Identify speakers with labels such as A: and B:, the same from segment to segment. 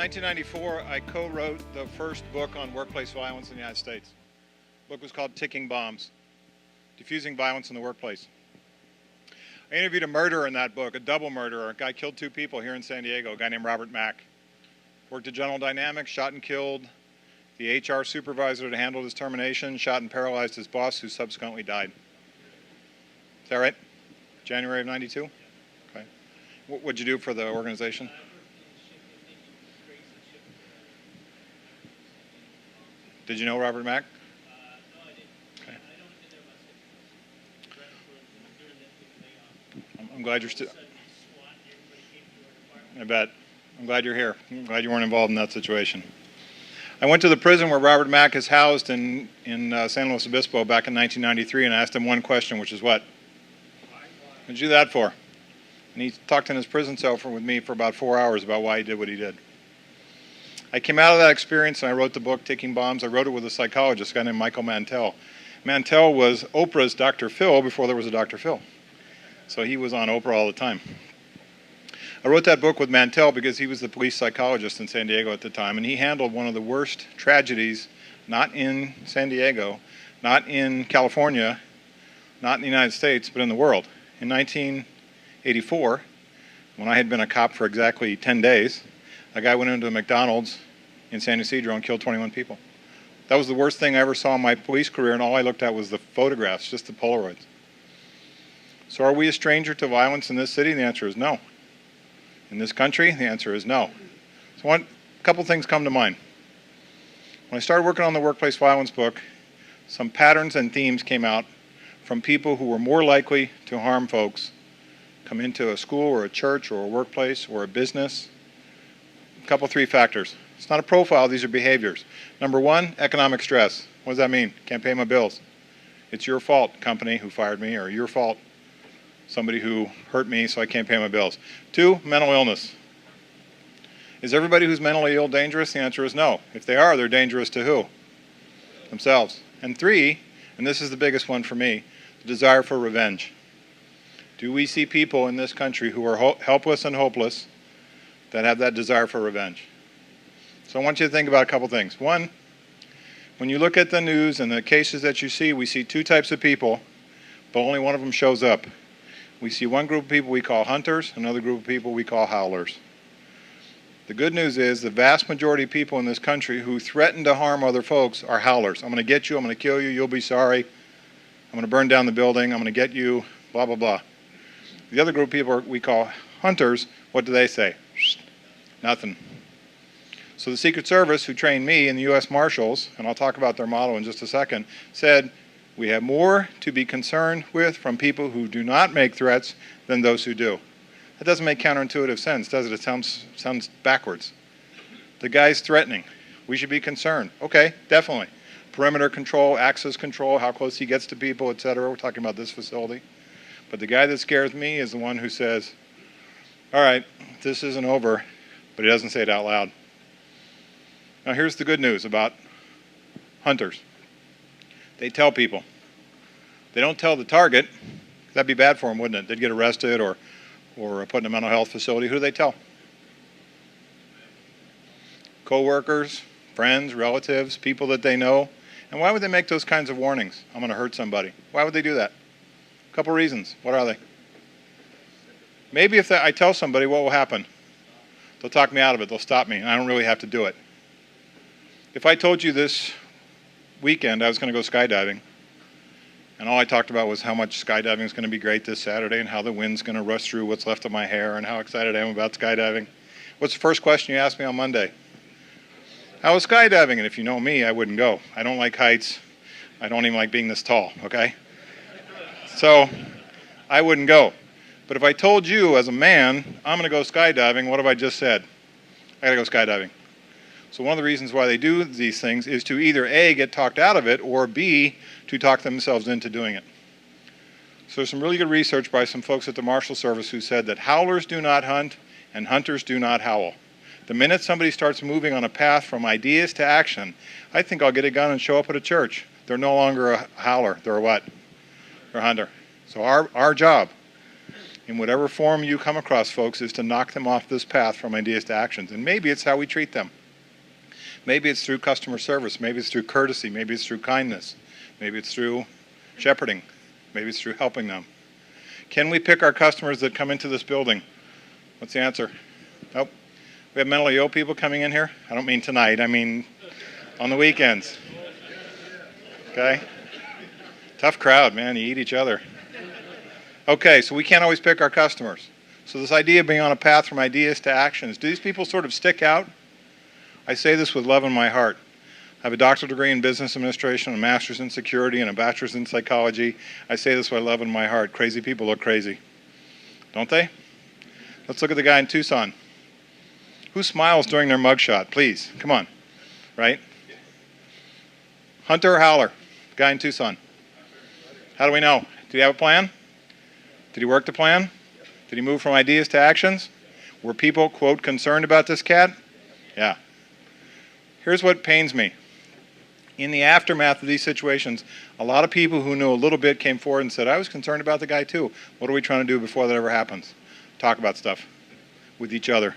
A: 1994, I co-wrote the first book on workplace violence in the United States. The book was called Ticking Bombs, Diffusing Violence in the Workplace. I interviewed a murderer in that book, a double murderer. A guy killed two people here in San Diego, a guy named Robert Mack. Worked at General Dynamics, shot and killed the HR supervisor that handled his termination, shot and paralyzed his boss, who subsequently died. Is that right? January of '92? Okay. What would you do for the organization? Did you know Robert Mack?
B: No, I didn't.
A: Okay.
B: I don't think there must
A: I'm glad you're still.
B: SWAT, everybody came to our department.
A: I bet. I'm glad you're here. I'm glad you weren't involved in that situation. I went to the prison where Robert Mack is housed in San Luis Obispo back in 1993 and asked him one question, which is what? What'd you do that for? And he talked in his prison cell with me for about 4 hours about why he did what he did. I came out of that experience and I wrote the book, Ticking Bombs. I wrote it with a psychologist, a guy named Michael Mantell. Mantell was Oprah's Dr. Phil before there was a Dr. Phil. So he was on Oprah all the time. I wrote that book with Mantell because he was the police psychologist in San Diego at the time, and he handled one of the worst tragedies, not in San Diego, not in California, not in the United States, but in the world. In 1984, when I had been a cop for exactly 10 days, a guy went into a McDonald's in San Ysidro and killed 21 people. That was the worst thing I ever saw in my police career, and all I looked at was the photographs, just the Polaroids. So are we a stranger to violence in this city? The answer is no. In this country, the answer is no. So a couple things come to mind. When I started working on the workplace violence book, some patterns and themes came out from people who were more likely to harm folks, come into a school or a church or a workplace or a business. Three factors. It's not a profile, these are behaviors. Number one, economic stress. What does that mean? Can't pay my bills. It's your fault, company who fired me, or your fault, somebody who hurt me, so I can't pay my bills. Two, mental illness. Is everybody who's mentally ill dangerous? The answer is no. If they are, they're dangerous to who? Themselves. And three, and this is the biggest one for me, the desire for revenge. Do we see people in this country who are helpless and hopeless that have that desire for revenge? So I want you to think about a couple things. One, when you look at the news and the cases that you see, we see two types of people, but only one of them shows up. We see one group of people we call hunters, another group of people we call howlers. The good news is the vast majority of people in this country who threaten to harm other folks are howlers. I'm going to get you, I'm going to kill you, you'll be sorry, I'm going to burn down the building, I'm going to get you, blah, blah, blah. The other group of people we call hunters, what do they say? Nothing. So the Secret Service, who trained me, and the U.S. Marshals, and I'll talk about their model in just a second, said we have more to be concerned with from people who do not make threats than those who do. That doesn't make counterintuitive sense, does it? It sounds backwards. The guy's threatening. We should be concerned. Okay, definitely. Perimeter control, access control, how close he gets to people, etc. We're talking about this facility. But the guy that scares me is the one who says, all right, this isn't over, but he doesn't say it out loud. Now here's the good news about hunters. They tell people. They don't tell the target. That'd be bad for them, wouldn't it? They'd get arrested or put in a mental health facility. Who do they tell? Co-workers, friends, relatives, people that they know. And why would they make those kinds of warnings? I'm going to hurt somebody. Why would they do that? A couple reasons. What are they? Maybe if I tell somebody, what will happen? They'll talk me out of it. They'll stop me, and I don't really have to do it. If I told you this weekend I was going to go skydiving, and all I talked about was how much skydiving is going to be great this Saturday and how the wind's going to rush through what's left of my hair and how excited I am about skydiving, what's the first question you asked me on Monday? How was skydiving? And if you know me, I wouldn't go. I don't like heights. I don't even like being this tall, okay? So I wouldn't go. But if I told you as a man, I'm going to go skydiving, what have I just said? I got to go skydiving. So one of the reasons why they do these things is to either A, get talked out of it, or B, to talk themselves into doing it. So there's some really good research by some folks at the Marshal Service who said that howlers do not hunt and hunters do not howl. The minute somebody starts moving on a path from ideas to action, I think I'll get a gun and show up at a church. They're no longer a howler. They're a what? They're a hunter. So our job in whatever form you come across folks, is to knock them off this path from ideas to actions. And maybe it's how we treat them. Maybe it's through customer service. Maybe it's through courtesy. Maybe it's through kindness. Maybe it's through shepherding. Maybe it's through helping them. Can we pick our customers that come into this building? What's the answer? Nope. We have mentally ill people coming in here. I don't mean tonight. I mean on the weekends. Okay? Tough crowd, man. You eat each other. Okay, so we can't always pick our customers. So this idea of being on a path from ideas to actions, do these people sort of stick out? I say this with love in my heart. I have a doctoral degree in business administration, a master's in security, and a bachelor's in psychology. I say this with love in my heart. Crazy people look crazy. Don't they? Let's look at the guy in Tucson. Who smiles during their mugshot? Please, come on. Right? Hunter or howler? The guy in Tucson. How do we know? Did he have a plan? Did he work the plan? Did he move from ideas to actions? Were people, quote, concerned about this cat? Yeah. Here's what pains me. In the aftermath of these situations, a lot of people who knew a little bit came forward and said, I was concerned about the guy too. What are we trying to do before that ever happens? Talk about stuff with each other,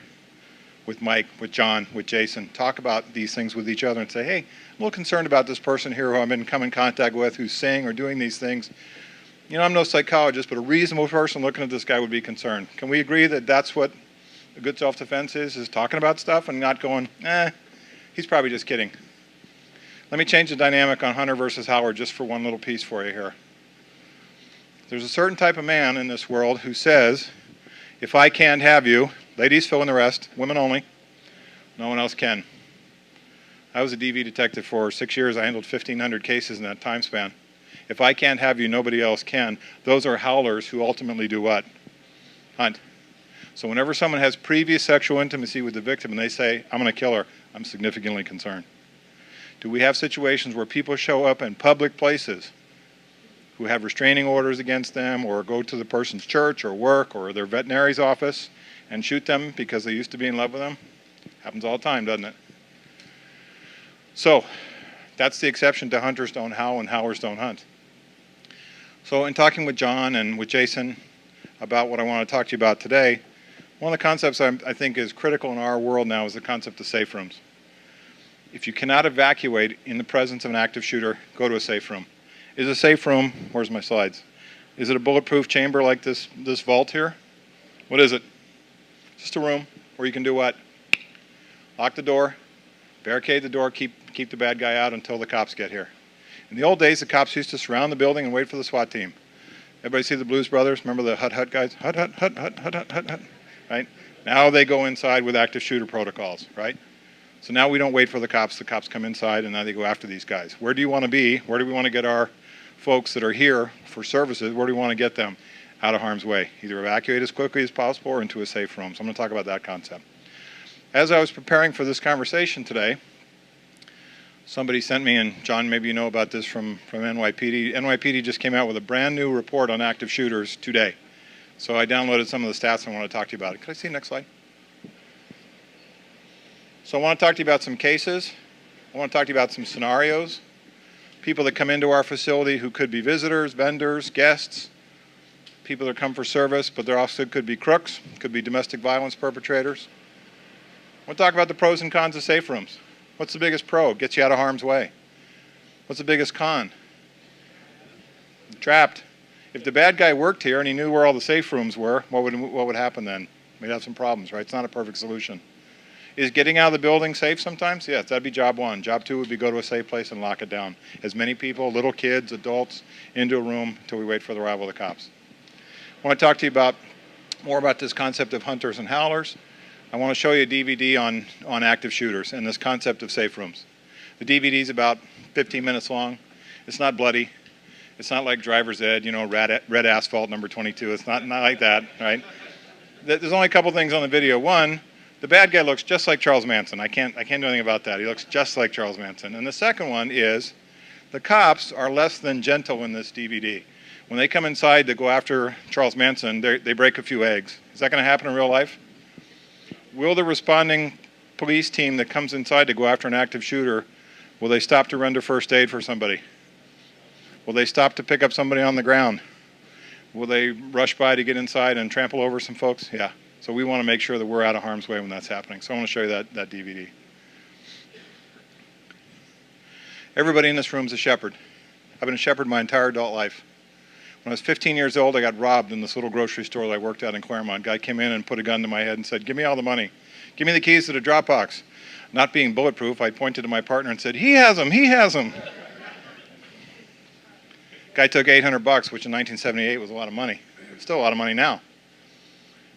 A: with Mike, with John, with Jason. Talk about these things with each other and say, hey, I'm a little concerned about this person here who I've been come in contact with who's saying or doing these things. You know, I'm no psychologist, but a reasonable person looking at this guy would be concerned. Can we agree that that's what a good self-defense is talking about stuff and not going, he's probably just kidding. Let me change the dynamic on Hunter versus Howard just for one little piece for you here. There's a certain type of man in this world who says, if I can't have you, ladies fill in the rest, women only, no one else can. I was a DV detective for 6 years. I handled 1,500 cases in that time span. If I can't have you, nobody else can. Those are howlers who ultimately do what? Hunt. So whenever someone has previous sexual intimacy with the victim and they say, I'm going to kill her, I'm significantly concerned. Do we have situations where people show up in public places who have restraining orders against them or go to the person's church or work or their veterinary's office and shoot them because they used to be in love with them? Happens all the time, doesn't it? So that's the exception to hunters don't howl and howlers don't hunt. So in talking with John and with Jason about what I want to talk to you about today, one of the concepts I think is critical in our world now is the concept of safe rooms. If you cannot evacuate in the presence of an active shooter, go to a safe room. Is a safe room, where's my slides? Is it a bulletproof chamber like this vault here? What is it? Just a room where you can do what? Lock the door, barricade the door, keep the bad guy out until the cops get here. In the old days, the cops used to surround the building and wait for the SWAT team. Everybody see the Blues Brothers? Remember the hut guys? Hut, right? Now they go inside with active shooter protocols, right? So now we don't wait for the cops come inside and now they go after these guys. Where do you want to be? Where do we want to get our folks that are here for services? Where do we want to get them out of harm's way? Either evacuate as quickly as possible or into a safe room. So I'm going to talk about that concept. As I was preparing for this conversation today, somebody sent me, and John, maybe you know about this from NYPD. NYPD just came out with a brand new report on active shooters today. So I downloaded some of the stats and I want to talk to you about it. Could I see the next slide? So I want to talk to you about some cases. I want to talk to you about some scenarios. People that come into our facility who could be visitors, vendors, guests, people that come for service, but there also could be crooks, could be domestic violence perpetrators. I want to talk about the pros and cons of safe rooms. What's the biggest pro? Gets you out of harm's way. What's the biggest con? Trapped. If the bad guy worked here and he knew where all the safe rooms were, what would happen then? We'd have some problems, right? It's not a perfect solution. Is getting out of the building safe sometimes? Yes, that'd be job one. Job two would be go to a safe place and lock it down. As many people, little kids, adults, into a room until we wait for the arrival of the cops. I want to talk to you more about this concept of hunters and howlers. I want to show you a DVD on active shooters and this concept of safe rooms. The DVD is about 15 minutes long. It's not bloody. It's not like Driver's Ed, red asphalt number 22. It's not like that, right? There's only a couple things on the video. One, the bad guy looks just like Charles Manson. I can't do anything about that. He looks just like Charles Manson. And the second one is the cops are less than gentle in this DVD. When they come inside to go after Charles Manson, they break a few eggs. Is that going to happen in real life? Will the responding police team that comes inside to go after an active shooter, will they stop to render first aid for somebody? Will they stop to pick up somebody on the ground? Will they rush by to get inside and trample over some folks? Yeah. So we want to make sure that we're out of harm's way when that's happening. So I want to show you that DVD. Everybody in this room is a shepherd. I've been a shepherd my entire adult life. When I was 15 years old, I got robbed in this little grocery store that I worked at in Claremont. A guy came in and put a gun to my head and said, "Give me all the money. Give me the keys to the Dropbox." Not being bulletproof, I pointed to my partner and said, "He has them, he has them." Guy took $800, which in 1978 was a lot of money. Still a lot of money now.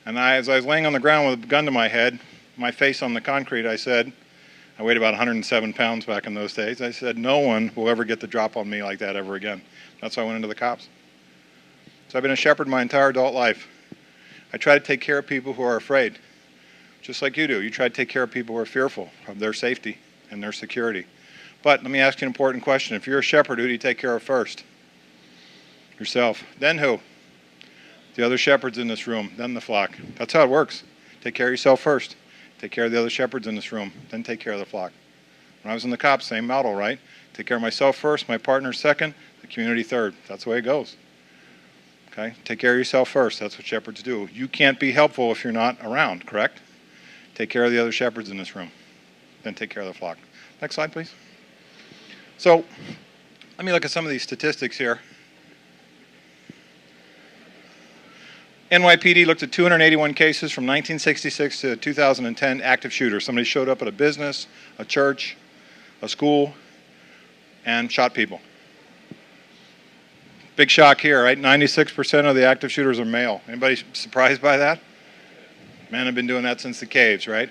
A: And as I was laying on the ground with a gun to my head, my face on the concrete, I said, I weighed about 107 pounds back in those days. I said, "No one will ever get the drop on me like that ever again." That's why I went into the cops. So I've been a shepherd my entire adult life. I try to take care of people who are afraid, just like you do. You try to take care of people who are fearful of their safety and their security. But let me ask you an important question. If you're a shepherd, who do you take care of first? Yourself. Then who? The other shepherds in this room, then the flock. That's how it works. Take care of yourself first. Take care of the other shepherds in this room, then take care of the flock. When I was in the cops, same model, right? Take care of myself first, my partner second, the community third. That's the way it goes. Okay? Take care of yourself first. That's what shepherds do. You can't be helpful if you're not around, correct? Take care of the other shepherds in this room, then take care of the flock. Next slide, please. So let me look at some of these statistics here. NYPD looked at 281 cases from 1966 to 2010, active shooters. Somebody showed up at a business, a church, a school, and shot people. Big shock here, right? 96% of the active shooters are male. Anybody surprised by that? Men have been doing that since the caves, right?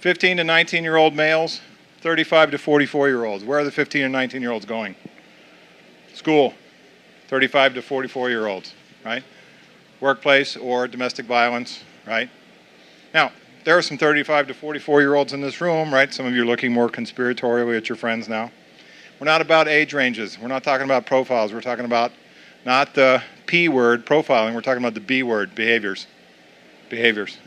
A: 15 to 19-year-old males, 35 to 44-year-olds. Where are the 15 and 19-year-olds going? School, 35 to 44-year-olds, right? Workplace or domestic violence, right? Now, there are some 35 to 44-year-olds in this room, right? Some of you are looking more conspiratorially at your friends now. We're not about age ranges. We're not talking about profiles. We're talking about not the P word, profiling. We're talking about the B word, behaviors. Behaviors.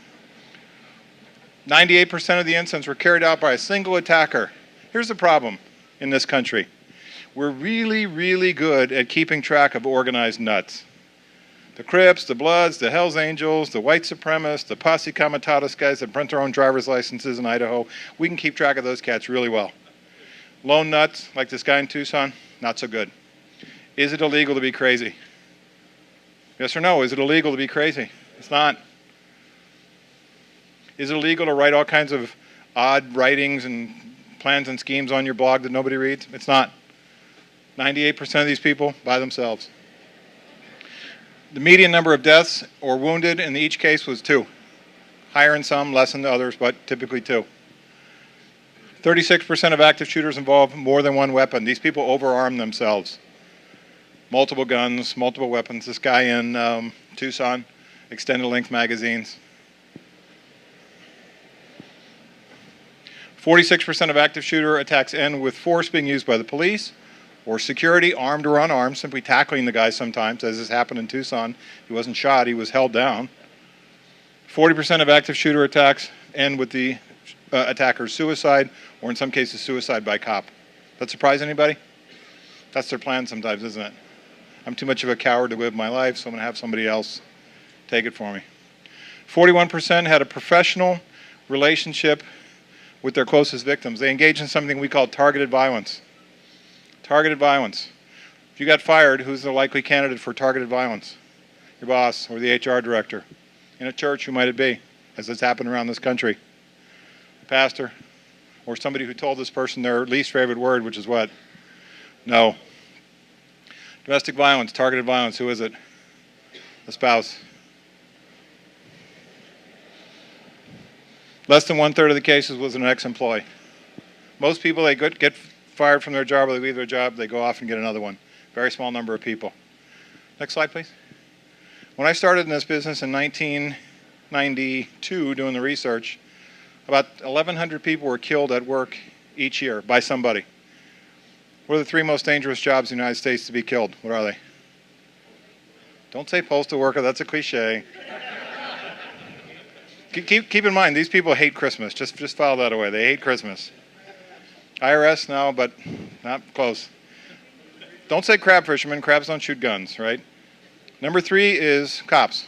A: 98% of the incidents were carried out by a single attacker. Here's the problem in this country. We're really, really good at keeping track of organized nuts. The Crips, the Bloods, the Hells Angels, the white supremacists, the posse comitatus guys that print their own driver's licenses in Idaho, we can keep track of those cats really well. Lone nuts, like this guy in Tucson, not so good. Is it illegal to be crazy? Yes or no? Is it illegal to be crazy? It's not. Is it illegal to write all kinds of odd writings and plans and schemes on your blog that nobody reads? It's not. 98% of these people by themselves. The median number of deaths or wounded in each case was 2. Higher in some, less in the others, but typically 2. 36% of active shooters involve more than one weapon. These people overarm themselves. Multiple guns, multiple weapons. This guy in Tucson, extended length magazines. 46% of active shooter attacks end with force being used by the police or security, armed or unarmed, simply tackling the guy sometimes, as has happened in Tucson. He wasn't shot, he was held down. 40% of active shooter attacks end with the attacker's suicide, or in some cases, suicide by cop. That surprise anybody? That's their plan sometimes, isn't it? I'm too much of a coward to live my life, so I'm going to have somebody else take it for me. 41% had a professional relationship with their closest victims. They engaged in something we call targeted violence. Targeted violence. If you got fired, who's the likely candidate for targeted violence? Your boss or the HR director. In a church, who might it be, as it's happened around this country? The pastor, or somebody who told this person their least favorite word, which is what? No. Domestic violence, targeted violence, who is it? The spouse. Less than 1/3 of the cases was an ex-employee. Most people, they get fired from their job or they leave their job, they go off and get another one. Very small number of people. Next slide, please. When I started in this business in 1992 doing the research, about 1,100 people were killed at work each year by somebody. What are the 3 most dangerous jobs in the United States to be killed? What are they? Don't say postal worker, that's a cliche. Keep in mind, these people hate Christmas. Just file that away. They hate Christmas. IRS, no, but not close. Don't say crab fishermen. Crabs don't shoot guns, right? Number 3 is cops.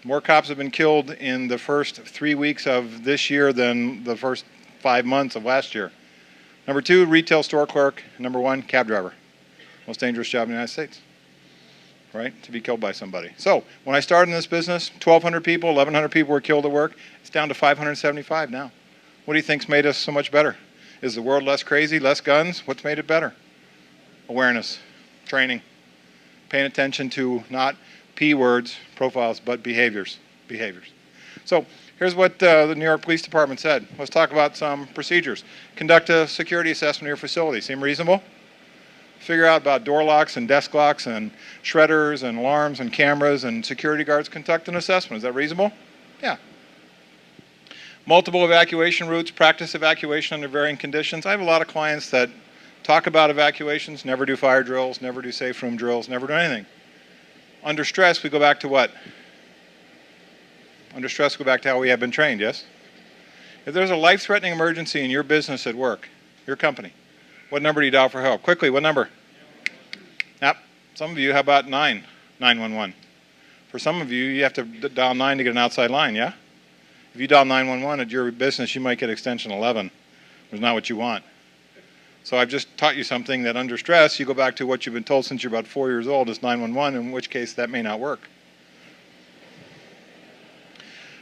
A: More cops have been killed in the first 3 weeks of this year than the first 5 months of last year. Number 2, retail store clerk. Number 1, cab driver. Most dangerous job in the United States, right? To be killed by somebody. So when I started in this business, 1,200 people, 1,100 people were killed at work. It's down to 575 now. What do you think's made us so much better? Is the world less crazy, less guns? What's made it better? Awareness, training, paying attention to not P words, profiles, but behaviors. So here's what the New York Police Department said. Let's talk about some procedures. Conduct a security assessment of your facility. Seem reasonable? Figure out about door locks and desk locks and shredders and alarms and cameras and security guards. Conduct an assessment. Is that reasonable? Yeah. Multiple evacuation routes. Practice evacuation under varying conditions. I have a lot of clients that talk about evacuations, never do fire drills, never do safe room drills, never do anything. Under stress, we go back to what? Under stress, we go back to how we have been trained, yes? If there's a life-threatening emergency in your business at work, your company, what number do you dial for help? Quickly, what number? Yep. Some of you, how about 911? For some of you, you have to dial 9 to get an outside line, yeah? If you dial 911 at your business, you might get extension 11, which is not what you want. So I've just taught you something that under stress, you go back to what you've been told since you're about 4 years old is 911, in which case that may not work.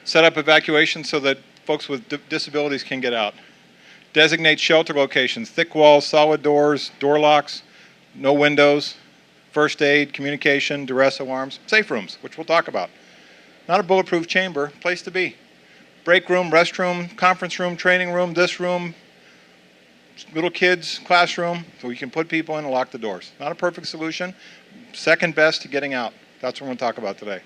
A: Set up evacuation so that folks with disabilities can get out. Designate shelter locations, thick walls, solid doors, door locks, no windows, first aid, communication, duress alarms, safe rooms, which we'll talk about. Not a bulletproof chamber, place to be. Break room, restroom, conference room, training room, this room, little kids' classroom, so we can put people in and lock the doors. Not a perfect solution. Second best to getting out. That's what we're going to talk about today.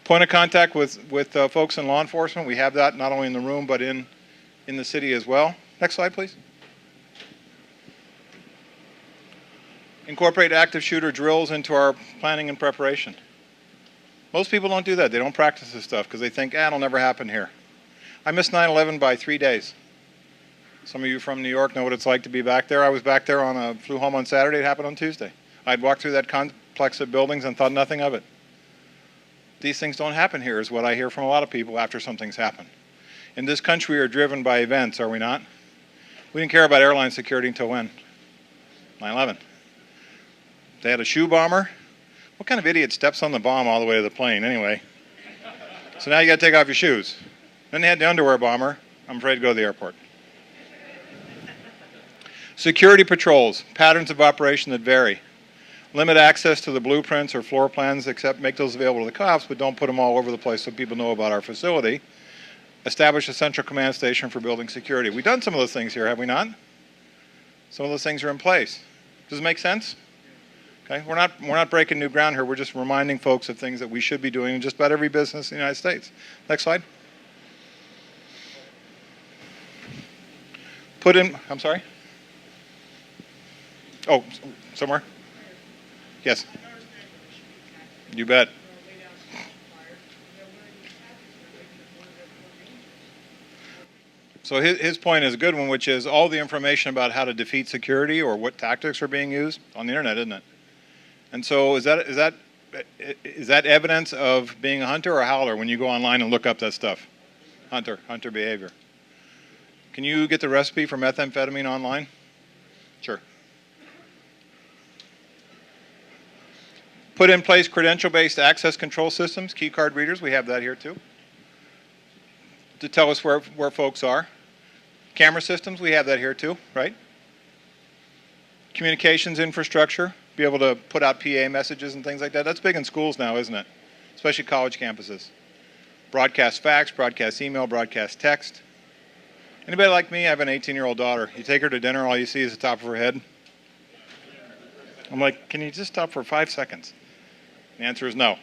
A: Point of contact with folks in law enforcement. We have that not only in the room, but in the city as well. Next slide, please. Incorporate active shooter drills into our planning and preparation. Most people don't do that. They don't practice this stuff because they think, it'll never happen here. I missed 9/11 by 3 days. Some of you from New York know what it's like to be back there. I was back there flew home on Saturday. It happened on Tuesday. I'd walked through that complex of buildings and thought nothing of it. These things don't happen here is what I hear from a lot of people after something's happened. In this country, we are driven by events, are we not? We didn't care about airline security until when? 9/11. They had a shoe bomber. What kind of idiot steps on the bomb all the way to the plane anyway? So now you got to take off your shoes. Then they had the underwear bomber. I'm afraid to go to the airport. Security patrols, patterns of operation that vary. Limit access to the blueprints or floor plans, except make those available to the cops, but don't put them all over the place so people know about our facility. Establish a central command station for building security. We've done some of those things here, have we not? Some of those things are in place. Does it make sense? Okay, we're not breaking new ground here. We're just reminding folks of things that we should be doing in just about every business in the United States. Next slide. I'm sorry? Oh, somewhere? Yes. You bet. So his point is a good one, which is all the information about how to defeat security or what tactics are being used on the internet, isn't it? And so is that evidence of being a hunter or a howler when you go online and look up that stuff? Hunter behavior. Can you get the recipe for methamphetamine online? Sure. Put in place credential-based access control systems, key card readers. We have that here too, to tell us where folks are. Camera systems, we have that here too, right? Communications infrastructure, be able to put out PA messages and things like that. That's big in schools now, isn't it? Especially college campuses. Broadcast fax, broadcast email, broadcast text. Anybody like me? I have an 18-year-old daughter. You take her to dinner, all you see is the top of her head. I'm like, can you just stop for 5 seconds? The answer is no.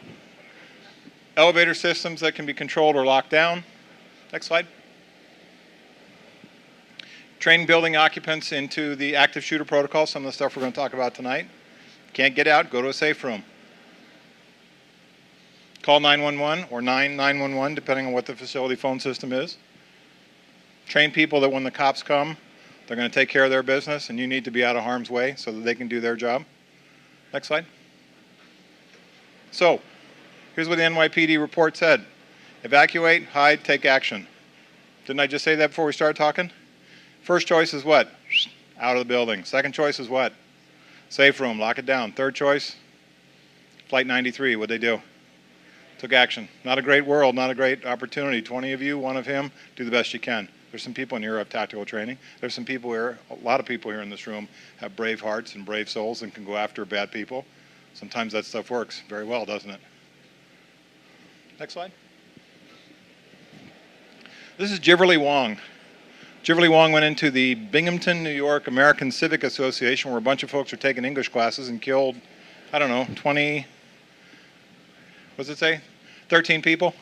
A: Elevator systems that can be controlled or locked down. Next slide. Train building occupants into the active shooter protocol, some of the stuff we're going to talk about tonight. Can't get out, go to a safe room. Call 911 or 911, depending on what the facility phone system is. Train people that when the cops come, they're going to take care of their business, and you need to be out of harm's way so that they can do their job. Next slide. So, here's what the NYPD report said. Evacuate, hide, take action. Didn't I just say that before we started talking? First choice is what? Out of the building. Second choice is what? Safe room, lock it down. Third choice, Flight 93, what'd they do? Took action. Not a great world, not a great opportunity. 20 of you, one of him, do the best you can. There's some people in here who have tactical training. There's some people here, a lot of people here in this room have brave hearts and brave souls and can go after bad people. Sometimes that stuff works very well, doesn't it? Next slide. This is Jiverly Wong. Jiverly Wong went into the Binghamton, New York American Civic Association where a bunch of folks were taking English classes and killed, I don't know, 20, what does it say? 13 people?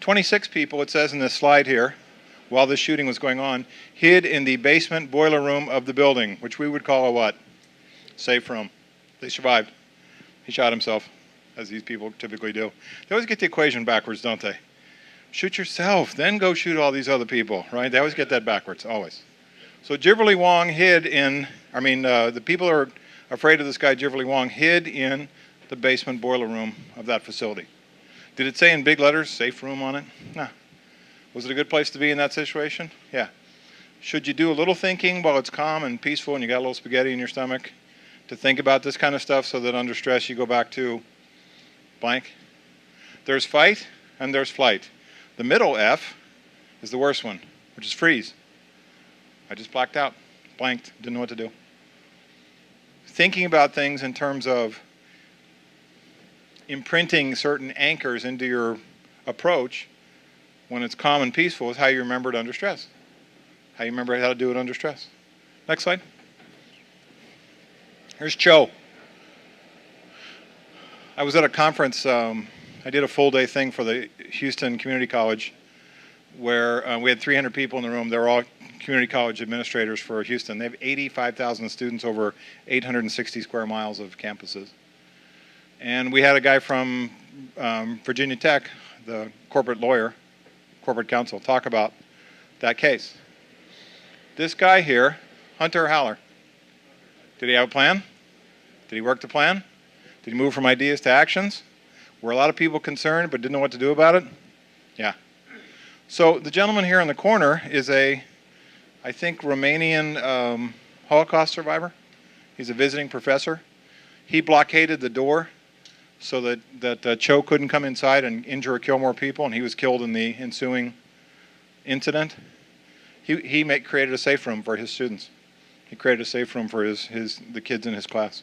A: 26 people, it says in this slide here, while this shooting was going on, hid in the basement boiler room of the building, which we would call a what? Safe room. They survived. He shot himself, as these people typically do. They always get the equation backwards, don't they? Shoot yourself, then go shoot all these other people, right? They always get that backwards, always. So Jiverly Wong hid in, the people who are afraid of this guy, Jiverly Wong, hid in the basement boiler room of that facility. Did it say in big letters, safe room on it? No. Was it a good place to be in that situation? Yeah. Should you do a little thinking while it's calm and peaceful and you got a little spaghetti in your stomach to think about this kind of stuff so that under stress you go back to blank? There's fight and there's flight. The middle F is the worst one, which is freeze. I just blacked out, blanked, didn't know what to do. Thinking about things in terms of imprinting certain anchors into your approach when it's calm and peaceful is how you remember it under stress. How you remember how to do it under stress. Next slide. Here's Cho. I was at a conference, I did a full day thing for the Houston Community College where we had 300 people in the room. They were all community college administrators for Houston. They have 85,000 students over 860 square miles of campuses. And we had a guy from Virginia Tech, the corporate lawyer, corporate counsel, talk about that case. This guy here, Hunter Haller, did he have a plan? Did he work the plan? Did he move from ideas to actions? Were a lot of people concerned but didn't know what to do about it? Yeah. So the gentleman here in the corner is a, I think, Romanian Holocaust survivor. He's a visiting professor. He blockaded the door so that Cho couldn't come inside and injure or kill more people, and he was killed in the ensuing incident. He created a safe room for his students. He created a safe room for the kids in his class.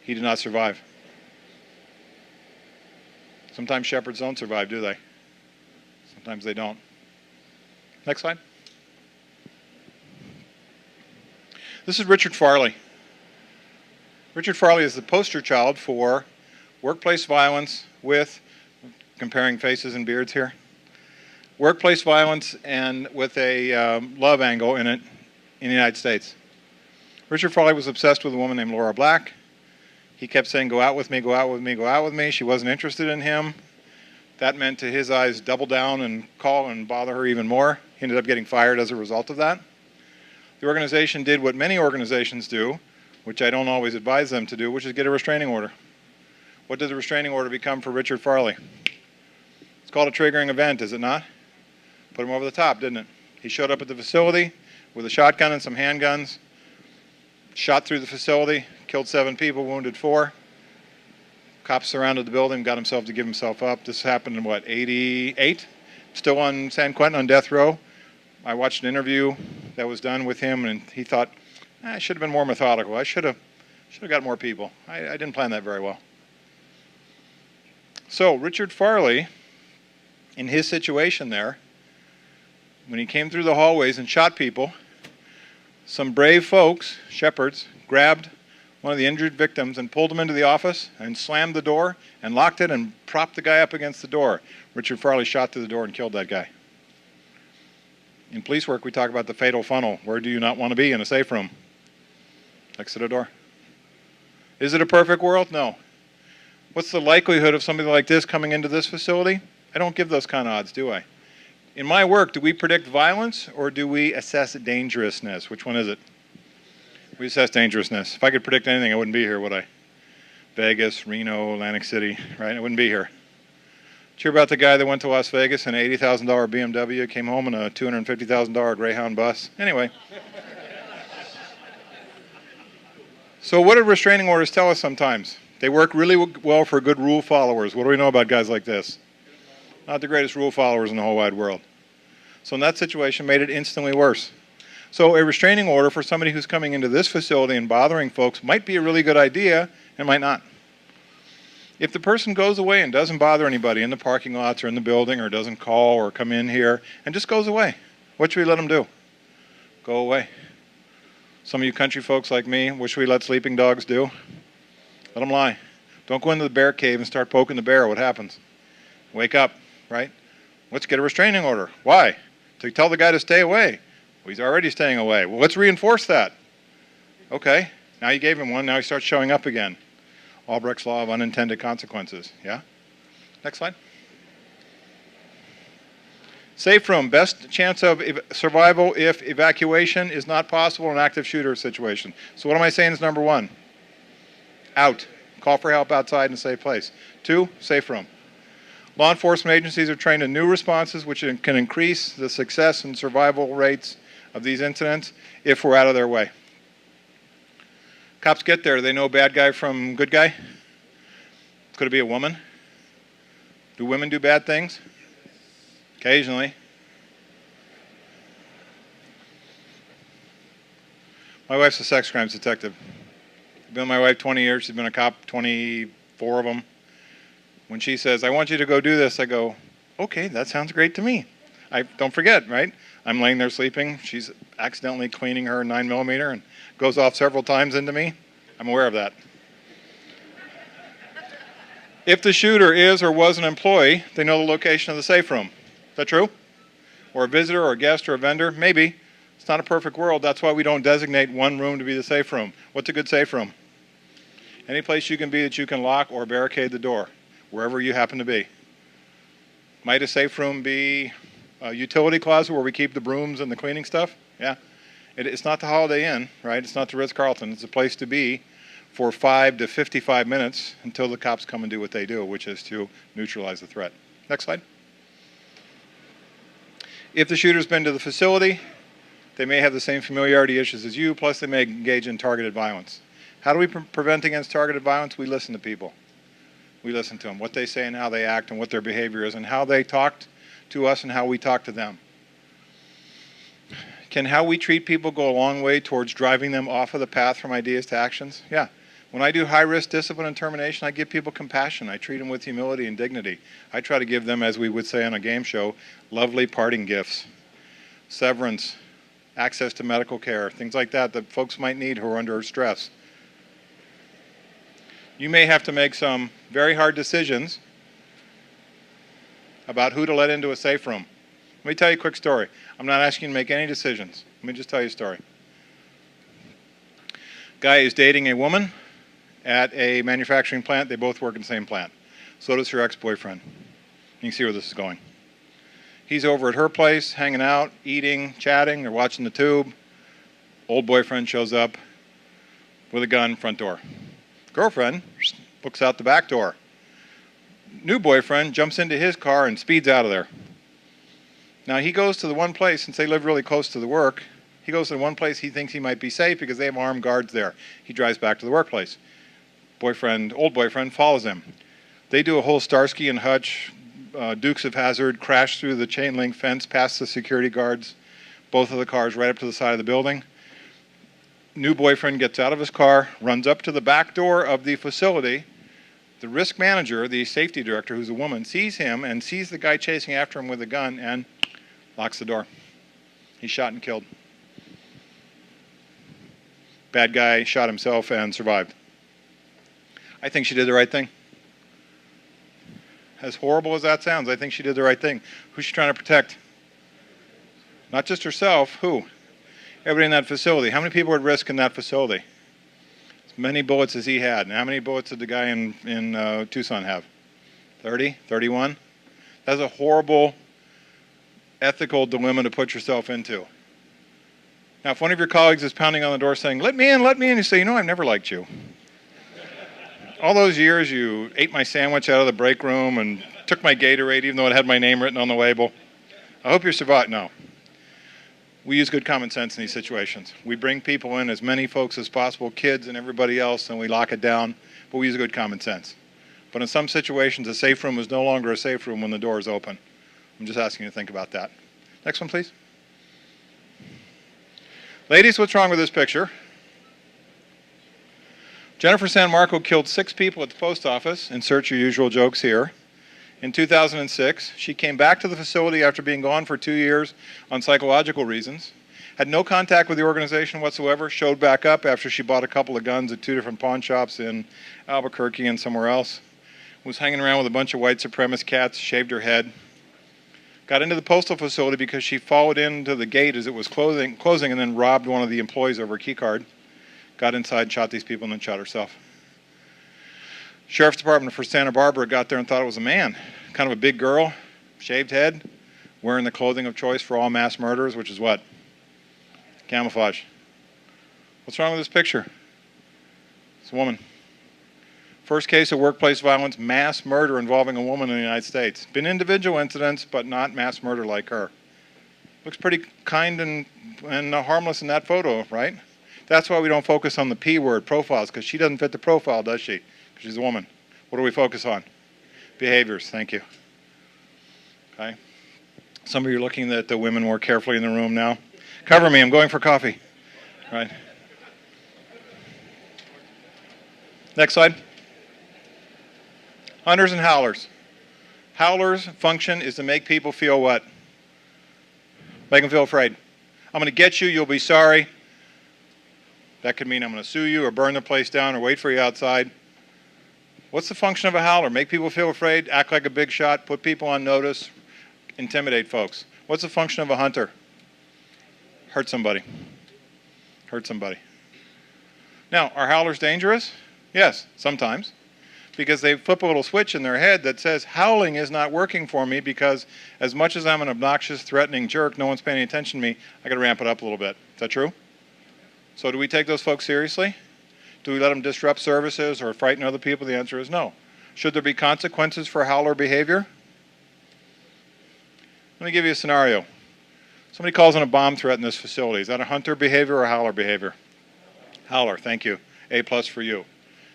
A: He did not survive. Sometimes shepherds don't survive, do they? Sometimes they don't. Next slide. This is Richard Farley. Richard Farley is the poster child for workplace violence with, comparing faces and beards here, workplace violence and with a love angle in it in the United States. Richard Farley was obsessed with a woman named Laura Black. He kept saying, go out with me, go out with me, go out with me. She wasn't interested in him. That meant, to his eyes, double down and call and bother her even more. He ended up getting fired as a result of that. The organization did what many organizations do, which I don't always advise them to do, which is get a restraining order. What did the restraining order become for Richard Farley? It's called a triggering event, is it not? Put him over the top, didn't it? He showed up at the facility with a shotgun and some handguns, shot through the facility, killed 7 people, wounded 4. Cops surrounded the building, got himself to give himself up. This happened in, what, 88? Still on San Quentin on death row. I watched an interview that was done with him, and he thought, I should have been more methodical. I should have got more people. I didn't plan that very well. So Richard Farley, in his situation there, when he came through the hallways and shot people, some brave folks, shepherds, grabbed one of the injured victims and pulled him into the office and slammed the door and locked it and propped the guy up against the door. Richard Farley shot through the door and killed that guy. In police work, we talk about the fatal funnel. Where do you not want to be in a safe room? Next to the door. Is it a perfect world? No. What's the likelihood of somebody like this coming into this facility? I don't give those kind of odds, do I? In my work, do we predict violence or do we assess dangerousness? Which one is it? We assess dangerousness. If I could predict anything, I wouldn't be here, would I? Vegas, Reno, Atlantic City, right? I wouldn't be here. Did you hear about the guy that went to Las Vegas in an $80,000 BMW, came home in a $250,000 Greyhound bus? Anyway. So what do restraining orders tell us sometimes? They work really well for good rule followers. What do we know about guys like this? Not the greatest rule followers in the whole wide world. So in that situation, made it instantly worse. So a restraining order for somebody who's coming into this facility and bothering folks might be a really good idea and might not. If the person goes away and doesn't bother anybody in the parking lots or in the building or doesn't call or come in here and just goes away, what should we let them do? Go away. Some of you country folks like me, what should we let sleeping dogs do? Let them lie. Don't go into the bear cave and start poking the bear. What happens? Wake up, right? Let's get a restraining order. Why? To tell the guy to stay away. Well, he's already staying away. Well, let's reinforce that. Okay, now you gave him one. Now he starts showing up again. Albrecht's law of unintended consequences. Yeah? Next slide. Safe room. Best chance of survival if evacuation is not possible in an active shooter situation. So what am I saying is number one? Out. Call for help outside in a safe place. 2, safe room. Law enforcement agencies are trained in new responses which can increase the success and survival rates of these incidents if we're out of their way. Cops get there. They know bad guy from good guy? Could it be a woman? Do women do bad things? Occasionally. My wife's a sex crimes detective. I've been with my wife 20 years. She's been a cop 24 of them. When she says, I want you to go do this, I go, okay, that sounds great to me. I don't forget, right? I'm laying there sleeping. She's accidentally cleaning her 9mm and goes off several times into me. I'm aware of that. If the shooter is or was an employee, they know the location of the safe room. Is that true? Or a visitor or a guest or a vendor? Maybe. It's not a perfect world. That's why we don't designate one room to be the safe room. What's a good safe room? Any place you can be that you can lock or barricade the door, wherever you happen to be. Might a safe room be a utility closet where we keep the brooms and the cleaning stuff? Yeah. It's not the Holiday Inn, right? It's not the Ritz-Carlton. It's a place to be for 5 to 55 minutes until the cops come and do what they do, which is to neutralize the threat. Next slide. If the shooter's been to the facility, they may have the same familiarity issues as you, plus they may engage in targeted violence. How do we prevent against targeted violence? We listen to people. We listen to them, what they say and how they act and what their behavior is and how they talked to us and how we talk to them. Can how we treat people go a long way towards driving them off of the path from ideas to actions? Yeah. When I do high-risk discipline and termination, I give people compassion. I treat them with humility and dignity. I try to give them, as we would say on a game show, lovely parting gifts, severance, access to medical care, things like that that folks might need who are under stress. You may have to make some very hard decisions about who to let into a safe room. Let me tell you a quick story. I'm not asking you to make any decisions. Let me just tell you a story. Guy is dating a woman at a manufacturing plant. They both work in the same plant. So does her ex-boyfriend. You can see where this is going. He's over at her place, hanging out, eating, chatting. They're watching the tube. Old boyfriend shows up with a gun, front door. Girlfriend looks out the back door. New boyfriend jumps into his car and speeds out of there. Now he goes to the one place, since they live really close to the work, he goes to the one place he thinks he might be safe because they have armed guards there. He drives back to the workplace. Old boyfriend follows him. They do a whole Starsky and Hutch, Dukes of Hazzard, crash through the chain link fence, past the security guards, both of the cars right up to the side of the building. New boyfriend gets out of his car, runs up to the back door of the facility. The risk manager, the safety director, who's a woman, sees him and sees the guy chasing after him with a gun and locks the door. He's shot and killed. Bad guy shot himself and survived. I think she did the right thing. As horrible as that sounds, I think she did the right thing. Who's she trying to protect? Not just herself. Who? Everybody in that facility. How many people were at risk in that facility? As many bullets as he had. And how many bullets did the guy in Tucson have? 30? 31? That's a horrible ethical dilemma to put yourself into. Now, if one of your colleagues is pounding on the door saying, let me in, you say, you know, I've never liked you. All those years you ate my sandwich out of the break room and took my Gatorade even though it had my name written on the label. I hope you're survived. No. We use good common sense in these situations. We bring people in, as many folks as possible, kids and everybody else, and we lock it down, but we use good common sense. But in some situations, a safe room is no longer a safe room when the door is open. I'm just asking you to think about that. Next one, please. Ladies, what's wrong with this picture? Jennifer San Marco killed 6 people at the post office. Insert your usual jokes here. In 2006, she came back to the facility after being gone for 2 years on psychological reasons, had no contact with the organization whatsoever, showed back up after she bought a couple of guns at 2 different pawn shops in Albuquerque and somewhere else, was hanging around with a bunch of white supremacist cats, shaved her head, got into the postal facility because she followed into the gate as it was closing and then robbed one of the employees over a key card, got inside, shot these people, and then shot herself. Sheriff's Department for Santa Barbara got there and thought it was a man, kind of a big girl, shaved head, wearing the clothing of choice for all mass murderers, which is what? Camouflage. What's wrong with this picture? It's a woman. First case of workplace violence, mass murder involving a woman in the United States. Been individual incidents, but not mass murder like her. Looks pretty kind and harmless in that photo, right? That's why we don't focus on the P word, profiles, because she doesn't fit the profile, does she? Because she's a woman. What do we focus on? Behaviors. Thank you. Okay. Some of you are looking at the women more carefully in the room now. Cover me. I'm going for coffee. All right. Next slide. Hunters and howlers. Howlers' function is to make people feel what? Make them feel afraid. I'm going to get you. You'll be sorry. That could mean I'm going to sue you or burn the place down or wait for you outside. What's the function of a howler? Make people feel afraid, act like a big shot, put people on notice, intimidate folks. What's the function of a hunter? Hurt somebody. Hurt somebody. Now, are howlers dangerous? Yes, sometimes. Because they flip a little switch in their head that says, howling is not working for me because as much as I'm an obnoxious, threatening jerk, no one's paying attention to me, I got to ramp it up a little bit. Is that true? So do we take those folks seriously? Do we let them disrupt services or frighten other people? The answer is no. Should there be consequences for howler behavior? Let me give you a scenario. Somebody calls in a bomb threat in this facility. Is that a hunter behavior or howler behavior? Howler, thank you. A+ for you.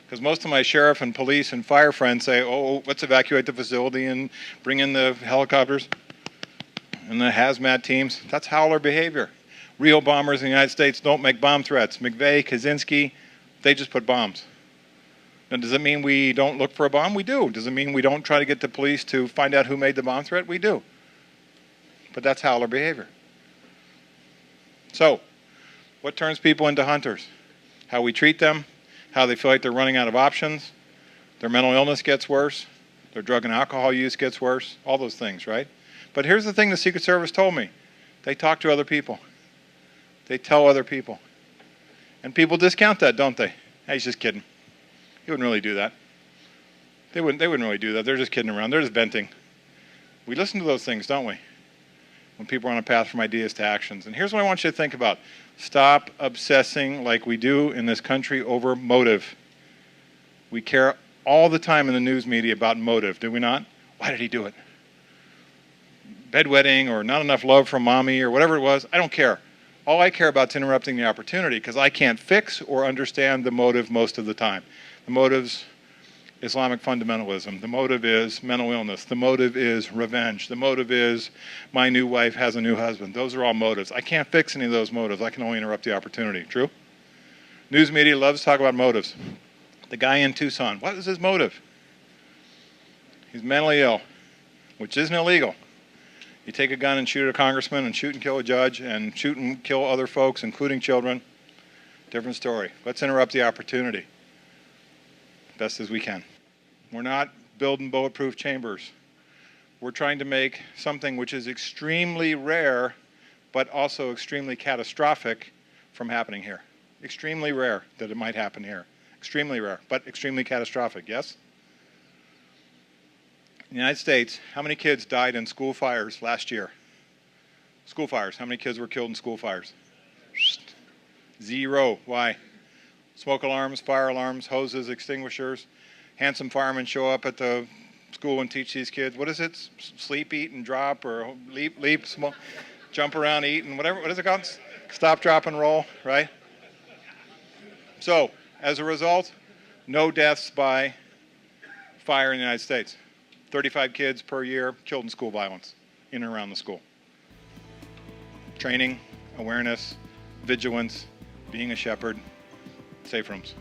A: Because most of my sheriff and police and fire friends say, oh, let's evacuate the facility and bring in the helicopters and the hazmat teams. That's howler behavior. Real bombers in the United States don't make bomb threats. McVeigh, Kaczynski, they just put bombs. Now, does it mean we don't look for a bomb? We do. Does it mean we don't try to get the police to find out who made the bomb threat? We do. But that's howler behavior. So, what turns people into hunters? How we treat them, how they feel like they're running out of options, their mental illness gets worse, their drug and alcohol use gets worse, all those things, right? But here's the thing the Secret Service told me. They talk to other people. They tell other people. And people discount that, don't they? Hey, he's just kidding. He wouldn't really do that. They wouldn't really do that. They're just kidding around. They're just venting. We listen to those things, don't we? When people are on a path from ideas to actions. And here's what I want you to think about. Stop obsessing like we do in this country over motive. We care all the time in the news media about motive, do we not? Why did he do it? Bedwetting or not enough love from mommy or whatever it was. I don't care. All I care about is interrupting the opportunity because I can't fix or understand the motive most of the time. The motive's Islamic fundamentalism. The motive is mental illness. The motive is revenge. The motive is my new wife has a new husband. Those are all motives. I can't fix any of those motives. I can only interrupt the opportunity. True? News media loves to talk about motives. The guy in Tucson, what was his motive? He's mentally ill, which isn't illegal. You take a gun and shoot at a congressman and shoot and kill a judge and shoot and kill other folks, including children. Different story. Let's interrupt the opportunity best as we can. We're not building bulletproof chambers. We're trying to make something which is extremely rare, but also extremely catastrophic from happening here. Extremely rare that it might happen here. Extremely rare, but extremely catastrophic, yes? In the United States, how many kids died in school fires last year? School fires. How many kids were killed in school fires? Zero. Why? Smoke alarms, fire alarms, hoses, extinguishers. Handsome firemen show up at the school and teach these kids, what is it? Sleep, eat, and drop, or leap, smoke, jump around, eat, and whatever. What is it called? Stop, drop, and roll, right? So, as a result, no deaths by fire in the United States. 35 kids per year killed in school violence in and around the school. Training, awareness, vigilance, being a shepherd, safe rooms.